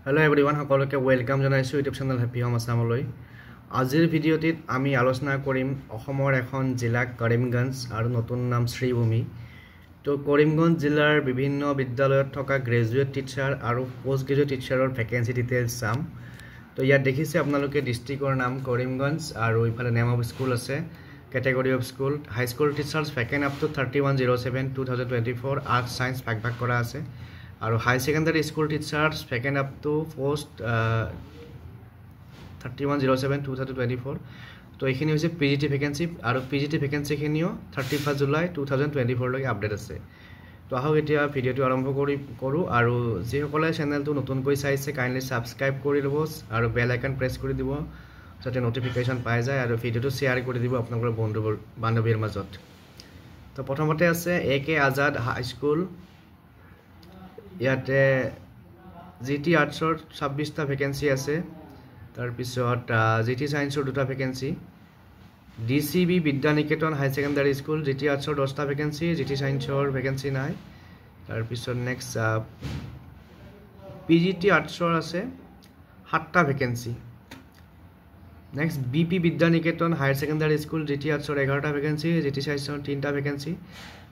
Hello everyone, সকলোকে welcome জনাইছো YouTube channel happy home আসামলৈ। আজিৰ ভিডিঅ'টিত আমি আলোচনা কৰিম অসমৰ এখন জিলা কৰিমগঞ্জ আৰু নতুন নাম শ্ৰীভূমি। তো কৰিমগঞ্জ জিলাৰ বিভিন্ন বিদ্যালয়ত থকা গ্ৰেজুৱেট টিচাৰ আৰু পোষ্ট গ্ৰেজুৱেট টিচাৰৰ ভ্যাকেন্সি ডিটেইলছ চাম। তো ইয়াত দেখিছে আপোনালোকে ডিস্ট্ৰিক্টৰ নাম কৰিমগঞ্জ আৰু ইফালে নেম অফ স্কুল আছে, category of school, high school teachers vacant up to 3107-2024 arts science ভাগ কৰা আছে। আৰু high secondary school teachers vacant up to post 3107-2024। তো এইখিনি হৈছে পিজিটি ভ্যাকেন্সি আৰু পিজিটি ভ্যাকেন্সিখিনিও 31 জুলাই 2024 লৈকে আপডেট আছে। তো আহক এতিয়া ভিডিঅ'টো আৰম্ভ কৰোঁ আৰু যিসকলে চেনেলটো নতুনকৈ চাইছে কাইণ্ডলি সাবস্ক্ৰাইব কৰি ল'ব আৰু বেল আইকন প্ৰেছ কৰি দিব যাতে নটিফিকেশ্যন পাই যায় আৰু ভিডিঅ'টো শ্বেয়াৰ কৰি দিব আপোনালোকৰ বান্ধৱীৰ মাজত। তো প্ৰথমতে আছে একে আজাদ হাই স্কুল, ইয়াতে জিটি আৰ্টছৰ 26টা ভ্যাকেন্সি আছে, তাৰপিছত জিটি সায়েন্সৰ 2টা ভ্যাকেন্সি, ডিসিবি বিদ্যানিকেতন হাই সেকেন্ডাৰি স্কুল জিটি আৰ্টছৰ 10টা ভ্যাকেন্সি, জিটি সায়েন্সৰ ভ্যাকেন্সি নাই। তাৰপিছত নেক্সট পিজিটি আৰ্টছৰ আছে 7টা vacancy. Next BP Vidyaniketan higher secondary school GT আৰ্টছৰ 11টা ভ্যাকেন্সি, জিটি সায়েন্সৰ 3টা ভ্যাকেন্সি।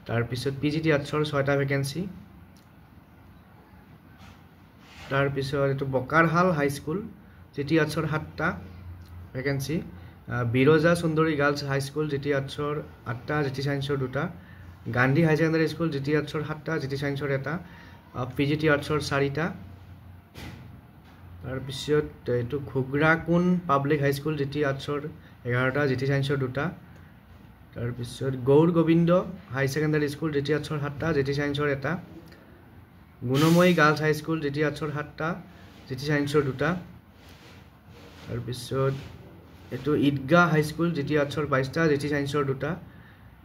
তাৰপিছত পিজিটি আৰ্টছৰ 6টা ভ্যাকেন্সি। তাৰপিছত এটো বকাৰহাল হাই স্কুল জিটি আৰ্টছৰ 7টা vacancy, Biraja Sundari girls high school GT আৰ্টছৰ 8টা, জিটি সায়েন্সৰ 2টা, Gandhi high secondary school GT আৰ্টছৰ 7টা, জিটি সায়েন্সৰ 1টা, পিজিটি আৰ্টছৰ 4টা। তাৰপিছত এটো Ghugrakun public high school GT আৰ্টছৰ 11টা, জিটি সায়েন্সৰ 2টা। তাৰপিছত Gaur Gobinda high secondary school GT আৰ্টছৰ 7টা, জিটি সায়েন্সৰ 1টা, Gunamayee girls high school GT আৰ্টছৰ 7টা, জিটি সায়েন্সৰ 2টা। তাৰপিছত এটো ঈদগাহ হাই স্কুল জিটি আৰ্টছৰ 22টা, জিটি সায়েন্সৰ 2টা,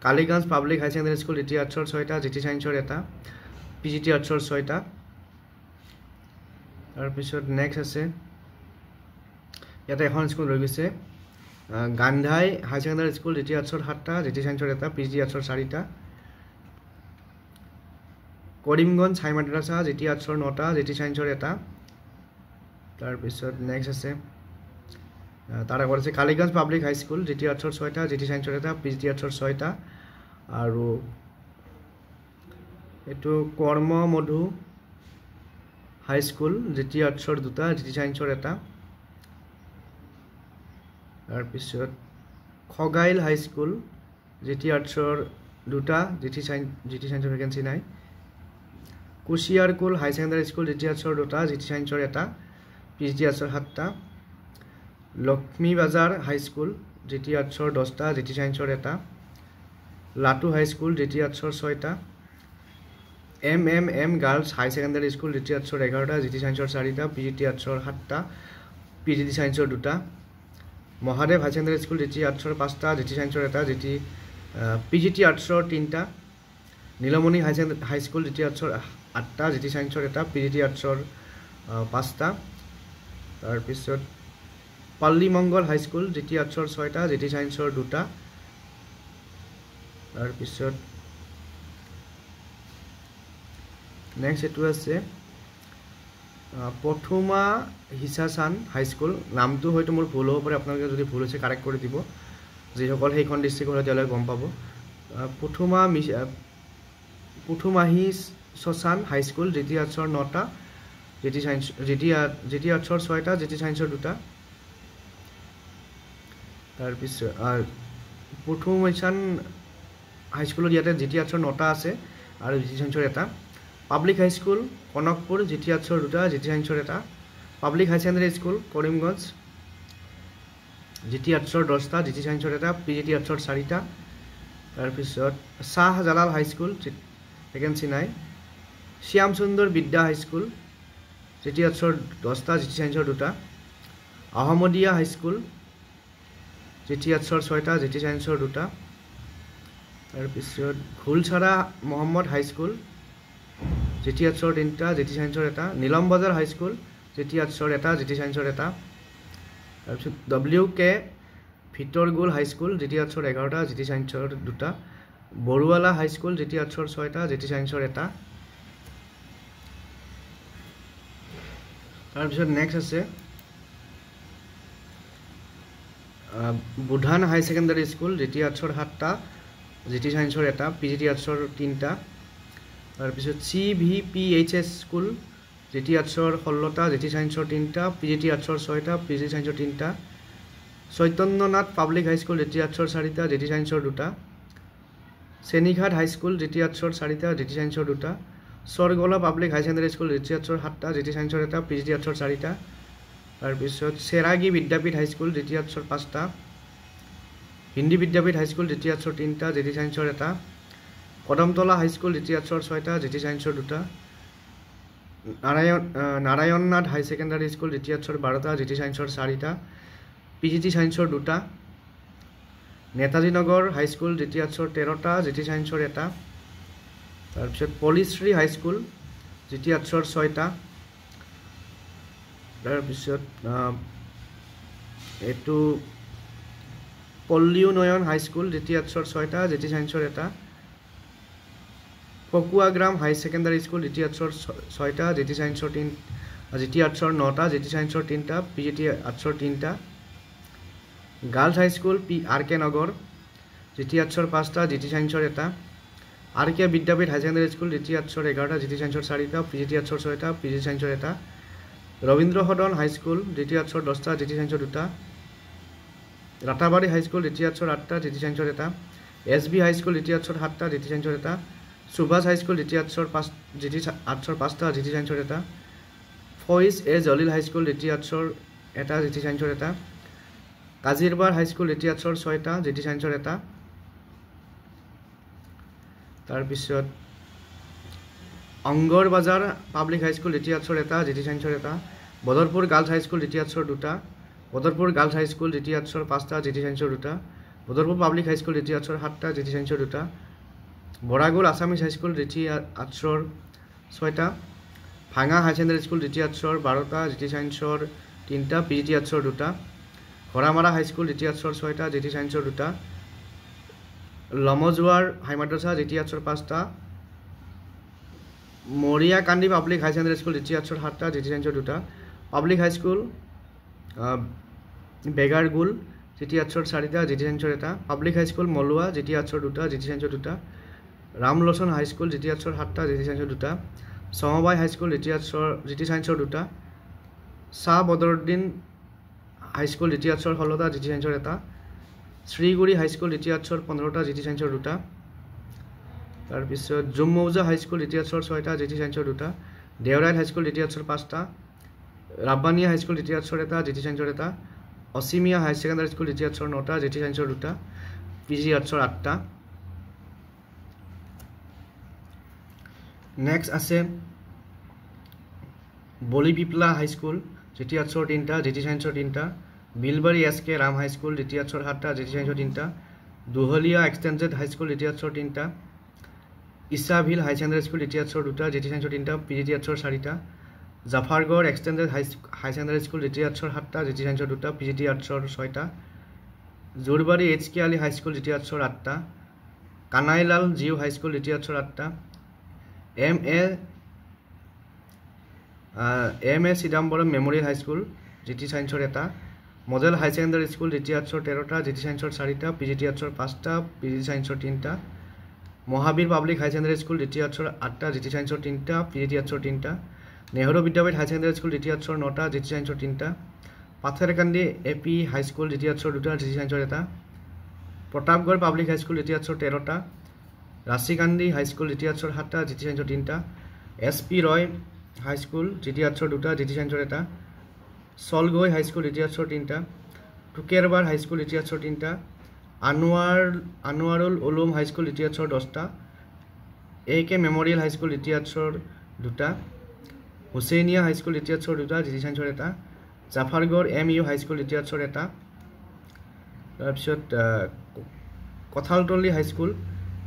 Kaliganj public high secondary school GT আৰ্টছৰ 6টা, জিটি সায়েন্সৰ 1টা, পিজিটি আৰ্টছৰ 6টা। তাৰপিছত নেক্সট আছে ইয়াতে এখন স্কুল ৰৈ গৈছে, Gandhai high secondary school GT আৰ্টছৰ 7টা, জিটি সায়েন্সৰ 1টা, পিজিটি আৰ্টছৰ 4টা, কৰিমগঞ্জ হাই মাদ্ৰাছা জিটি আৰ্টছৰ 9টা, জিটি সায়েন্সৰ 1টা। তাৰপিছত নেক্সট আছে তাৰ আগত আছে Kaliganj public high school GT আৰ্টছৰ 6টা, জিটি সায়েন্সৰ 1টা, পিজিটি আৰ্টছৰ 6টা। আৰু এটো কৰ্ম মধু হাই স্কুল জিটি আৰ্টছৰ 2টা, জিটি সায়েন্সৰ 1টা। তাৰপিছত খগাইল হাই স্কুল জিটি আৰ্টছৰ 2টা, জিটি সায়েন্সৰ ভ্যাকেন্সি নাই। কুশিয়াৰকুল হাই সেকেন্ডাৰি স্কুল জিটি আৰ্টছৰ 2টা, জিটি সায়েন্সৰ 1টা, পিজিটি আৰ্টছৰ 7টা। লক্ষ্মী বাজাৰ হাই স্কুল জিটি আৰ্টছৰ 10টা, জিটি সায়েন্সৰ 1টা, লাটু হাই স্কুল জিটি আৰ্টছৰ 6টা, এম গাৰ্লছ হাই সেকেন্ডাৰি স্কুল জিটি আৰ্টছৰ 11টা, জিটি সায়েন্সৰ 4টা, পিজিটি আৰ্টছৰ 7টা, পিজিটি সায়েন্সৰ 2টা, মহাদেৱ হাই সেকেন্ডাৰি স্কুল জিটি আৰ্টছৰ 5টা, জিটি সায়েন্সৰ 1টা, পিজিটি আৰ্টছৰ 3টা, নীলমণি হাই স্কুল জিটি আৰ্টছৰ 8টা, জিটি সায়েন্সৰ 1টা, পিজিটি আৰ্টছৰ 5টা। তাৰপিছত পল্লী মংগল হাই স্কুল জিটি আৰ্টছৰ 6টা, জিটি সায়েন্সৰ 2টা। তাৰপিছত নেক্সট এটো আছে পথুমা হিসাচান হাই স্কুল, নামটো হয়তো মোৰ ভুল হ'ব পাৰে, আপোনালোকে যদি ভুল হৈছে কাৰেক্ট কৰি দিব, যিসকল সেইখন ডিষ্ট্ৰিক্ট হয় তেওঁলোকে গম পাব। পুথুমাহি শশান হাই স্কুল জিটি আৰ্টছৰ 9টা, জিটি আৰ্টছৰ 6টা, জিটি সায়েন্সৰ 2টা। তাৰপিছত পুথুমাইচান হাই স্কুলত ইয়াতে জিটি আৰ্টছৰ 9টা আছে আৰু জিটি সায়েন্সৰ 1টা। Public high school Kanakpur GT আৰ্টছৰ 2টা, জিটি সায়েন্সৰ 1টা। Public high secondary school Karimganj GT আৰ্টছৰ 10টা, জিটি সায়েন্সৰ 1টা, পিজিটি আৰ্টছৰ 4টা। তাৰপিছত শাহজালাল হাই স্কুল ভ্যাকেন্সি নাই। শ্যাম সুন্দৰ বিদ্যা হাই স্কুল জিটি আৰ্টছৰ 10টা, জিটি সায়েন্সৰ 2টা। আহমদিয়া হাই স্কুল জিটি আৰ্টছৰ 6টা, জিটি সায়েন্সৰ 2টা। তাৰপিছত ঘোলছাৰা মহম্মদ হাই স্কুল জিটি আৰ্টছৰ 3টা, জিটি সায়েন্সৰ 1টা। নীলম বজাৰ হাই স্কুল জিটি আৰ্টছৰ 1টা, জিটি সায়েন্সৰ 1টা। তাৰপিছত WK ভিতৰগোল হাই স্কুল জিটি আৰ্টছৰ 11টা, জিটি সায়েন্সৰ 2টা। বৰুৱালা হাই স্কুল জিটি আৰ্টছৰ 6টা, জিটি সায়েন্সৰ 1টা। তাৰপিছত নেক্সট আছে Budhan high secondary school GT আৰ্টছৰ 7টা জিটি সায়েন্সৰ 1টা পিজিটি আৰ্টছৰ 3টা তাৰপিছত CVPHS স্কুল জিটি আৰ্টছৰ 16টা জিটি সায়েন্সৰ 3টা পিজিটি আৰ্টছৰ 6টা পিজিটি সায়েন্সৰ 3টা Chaitanyanath public high school GT আৰ্টছৰ 4টা জিটি সায়েন্সৰ 2টা চেনিঘাট হাই স্কুল জিটি আৰ্টছৰ 4টা জিটি সায়েন্সৰ 2টা Sargola public high secondary school GT আৰ্টছৰ 7টা জিটি সায়েন্সৰ 1টা পিজিটি আৰ্টছৰ 4টা তাৰপিছত Cheragi Vidyapeeth high school GT আৰ্টছৰ 5টা Hindi Vidyapeeth high school GT আৰ্টছৰ 3টা জিটি সায়েন্সৰ 1টা কদমতলা হাই স্কুল জিটি আৰ্টছৰ 6টা জিটি সায়েন্সৰ 2টা Narayannath high secondary school GT আৰ্টছৰ 12টা জিটি সায়েন্সৰ 4টা পিজিটি সায়েন্সৰ 2টা Netaji Nagar high school GT আৰ্টছৰ 13টা জিটি সায়েন্সৰ 1টা তাৰপিছত পলিশ্ৰী হাই স্কুল জিটি আৰ্টছৰ 6টা তাৰপিছত এইটো পল্লিউনয়ন হাই স্কুল জিটি আৰ্টছৰ 6টা জিটি সায়েন্সৰ 1টা Phakuagram high secondary school GT আৰ্টছৰ 6টা জিটি সায়েন্সৰ 3 জিটি আৰ্টছৰ 9টা জিটি সায়েন্সৰ 3টা পিজিটি আৰ্টছৰ 3টা girls high school RK Nagar GT আৰ্টছৰ 5টা জিটি সায়েন্সৰ 1টা RK Vidyapeeth high secondary school GT আৰ্টছৰ 11টা জিটি সায়েন্সৰ 4টা পিজিটি আৰ্টছৰ 6টা পিজিটি সায়েন্সৰ 1টা ৰবীন্দ্ৰ সদন হাই স্কুল জিটি আৰ্টছৰ 10টা জিটি সায়েন্সৰ 2টা ৰাতাবাৰী হাই স্কুল জিটি আৰ্টছৰ 8টা জিটি সায়েন্সৰ 1টা SB হাই স্কুল জিটি আৰ্টছৰ 7টা জিটি সায়েন্সৰ 1টা সুভাষ হাই স্কুল জিটি আৰ্টছৰ 5টা জিটি সায়েন্সৰ 1টা Faiz Jalil high school GT আৰ্টছৰ 1টা জিটি সায়েন্সৰ 1টা কাজিৰবাৰ হাই স্কুল জিটি আৰ্টছৰ 6টা জিটি সায়েন্সৰ 1টা তাৰপিছত Angar Bazar public high school GT আৰ্টছৰ 1টা জিটি সায়েন্সৰ 1টা Badarpur girls high school GT আৰ্টছৰ 2টা Badarpur girls high school GT আৰ্টছৰ 5টা জিটি সায়েন্সৰ 2টা Badarpur public high school GT আৰ্টছৰ 7টা জিটি সায়েন্সৰ 2টা বৰাগুল আছামিজ হাই স্কুল জিটি আৰ্টছৰ 6টা ভাঙা হাই ছেকেণ্ডাৰী স্কুল জিটি আৰ্টছৰ 12টা জিটি সায়েন্সৰ 3টা পিজিটি আৰ্টছৰ 2টা ঘৰামাৰা হাই স্কুল জিটি আৰ্টছৰ 6টা জিটি সায়েন্সৰ 2টা লমজুৱাৰ হাই মাদ্ৰাছা জিটি আৰ্টছৰ 5টা মৰিয়া কান্দি public high secondary school GT আৰ্টছৰ 7টা জিটি সায়েন্সৰ 2টা পাব্লিক হাই স্কুল বেগাৰগুল জিটি আৰ্টছৰ 4টা জিটি সায়েন্সৰ 1টা পাব্লিক হাই স্কুল মলুৱা জিটি আৰ্টছৰ 2টা জিটি সায়েন্সৰ 2টা ৰামলোচন হাই স্কুল জিটি আৰ্টছৰ 7টা জিটি সায়েন্সৰ 2টা সমবাই হাই স্কুল জিটি সায়েন্সৰ 2টা শাহ বদৰুদ্দিন হাই স্কুল জিটি আৰ্টছৰ 16টা জিটি সায়েন্সৰ 1টা শ্ৰীগুৰি হাই স্কুল জিটি আৰ্টছৰ 15টা জিটি সায়েন্সৰ 2টা তাৰপিছত জুমমৌজা হাই স্কুল জিটি আৰ্টছৰ 6টা জিটি সায়েন্সৰ 2টা দেওৰাইল হাই স্কুল জিটি আৰ্টছৰ 5টা ৰাব্বানিয়া হাই স্কুল জিটি আৰ্টছৰ 1টা জিটি সায়েন্সৰ 1টা অসীমিয়া হাই ছেকেণ্ডাৰী স্কুল জিটি আৰ্টছৰ 9টা জিটি সায়েন্সৰ 2টা পিজি আৰ্টছৰ 8টা নেক্সট আছে বলিপিপলা হাই স্কুল জিটি আৰ্টছৰ 3টা জিটি সায়েন্সৰ 3টা Bilbari SK Ram high school GT আৰ্টছৰ 7টা জিটি সায়েন্সৰ 3টা Duhalia extended high school GT আৰ্টছৰ 3টা Isavil high secondary school GT আৰ্টছৰ 2টা জিটি সায়েন্সৰ 3টা পিজিটি আৰ্টছৰ 4টা Jafargarh extended high secondary school GT আৰ্টছৰ 7টা জিটি সায়েন্সৰ 2টা পিজিটি আৰ্টছৰ 6টা Jorbari HK Ali high school GT আৰ্টছৰ 8টা Kanailal Jiu high school GT আৰ্টছৰ 8টা MA Chidambaram memorial high school GT সায়েন্সৰ 1টা মডেল হাই ছেকেণ্ডাৰী স্কুল জিটি আৰ্টছৰ 13টা জিটি সায়েন্সৰ 4টা পিজিটি আৰ্টছৰ 5টা পিজিটি সায়েন্সৰ 3টা Mahavir public high secondary school GT আৰ্টছৰ 8টা জিটি সায়েন্সৰ 3টা পিজিটি আৰ্টছৰ 3টা নেহৰু বিদ্যাপীঠ হাই ছেকেণ্ডাৰী স্কুল জিটি আৰ্টছৰ 9টা জিটি সায়েন্সৰ 3টা পাথৰকান্দি AP হাই স্কুল জিটি আৰ্টছৰ 2টা জিটি সায়েন্সৰ 1টা Pratapgarh public high school GT আৰ্টছৰ 13টা ৰাচিকান্দি হাই স্কুল জিটি আৰ্টছৰ 7টা জিটি সায়েন্সৰ 3টা SP ৰয় হাই স্কুল জিটি আৰ্টছৰ 2টা জিটি সায়েন্সৰ 1টা সলগৈ হাই স্কুল জিটি আৰ্টছৰ 3টা টুকেৰবাৰ হাই স্কুল জিটি আৰ্টছৰ 3টা আনোৱাৰুল উলুম হাই স্কুল জিটি আৰ্টছৰ 10টা AK memorial high school GT আৰ্টছৰ 2টা হুছেইনিয়া হাই স্কুল জিটি আৰ্টছৰ 2টা জিটি সায়েন্সৰ 1টা জাফাৰগড় MU হাই স্কুল জিটি আৰ্টছৰ 1টা তাৰপিছত কঁঠালতলী হাই স্কুল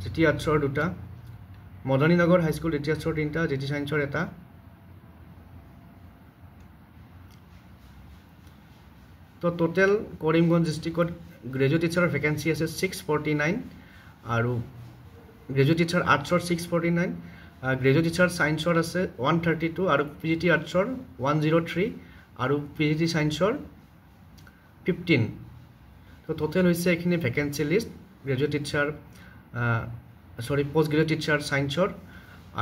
জিটি আৰ্টছৰ 2টা মদনীনগৰ হাই স্কুল জিটি আৰ্টছৰ 3টা জিটি সায়েন্সৰ 1টা তো টোটেল কৰিমগঞ্জ ডিষ্ট্ৰিক্টত গ্ৰেজুৱেট টিচাৰৰ ভেকেঞ্চি আছে 649 আৰু গ্ৰেজুৱেট টিচাৰ আৰ্টছৰ 649 গ্ৰেজুৱেট টিচাৰ ছায়েন্সৰ আছে 132 আৰু PGT আৰ্টছৰ 103 আৰু PGT ছায়েন্সৰ 15 তো টোটেল হৈছে এইখিনি vacancy list graduate teacher post graduate teacher ছায়েন্সৰ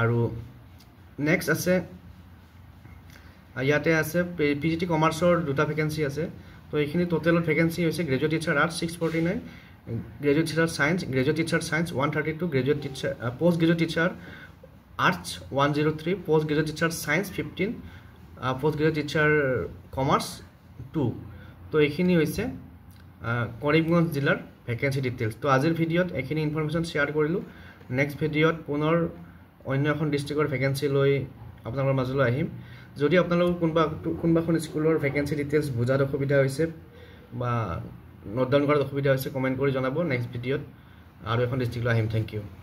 আৰু নেক্সট আছে ইয়াতে আছে PGT কমাৰ্চৰ দুটা ভেকেঞ্চি আছে তো এইখিনি টোটেলত ভেকেঞ্চি হৈছে graduate teacher arts 649 graduate teacher science 132 graduate teacher post graduate teacher arts 103 post graduate teacher science 15 post graduate teacher commerce 2 তো এইখিনি হৈছে কৰিমগঞ্জ জিলাৰ ভেকেঞ্চি ডিটেইলছ তো আজিৰ ভিডিঅ'ত এইখিনি ইনফৰমেশ্যন শ্বেয়াৰ কৰিলোঁ নেক্সট ভিডিঅ'ত পুনৰ অন্য এখন ডিষ্ট্ৰিক্টৰ ভেকেঞ্চি লৈ আপোনালোকৰ মাজলৈ আহিম যদি আপোনালোকৰ কোনোবাখন স্কুলৰ ভেকেঞ্চি ডিটেইলছ বুজাত অসুবিধা হৈছে বা নোট ডাউন কৰাত অসুবিধা হৈছে কমেণ্ট কৰি জনাব নেক্সট ভিডিঅ'ত আৰু এখন ডিষ্ট্ৰিক্টলৈ আহিম থেংক ইউ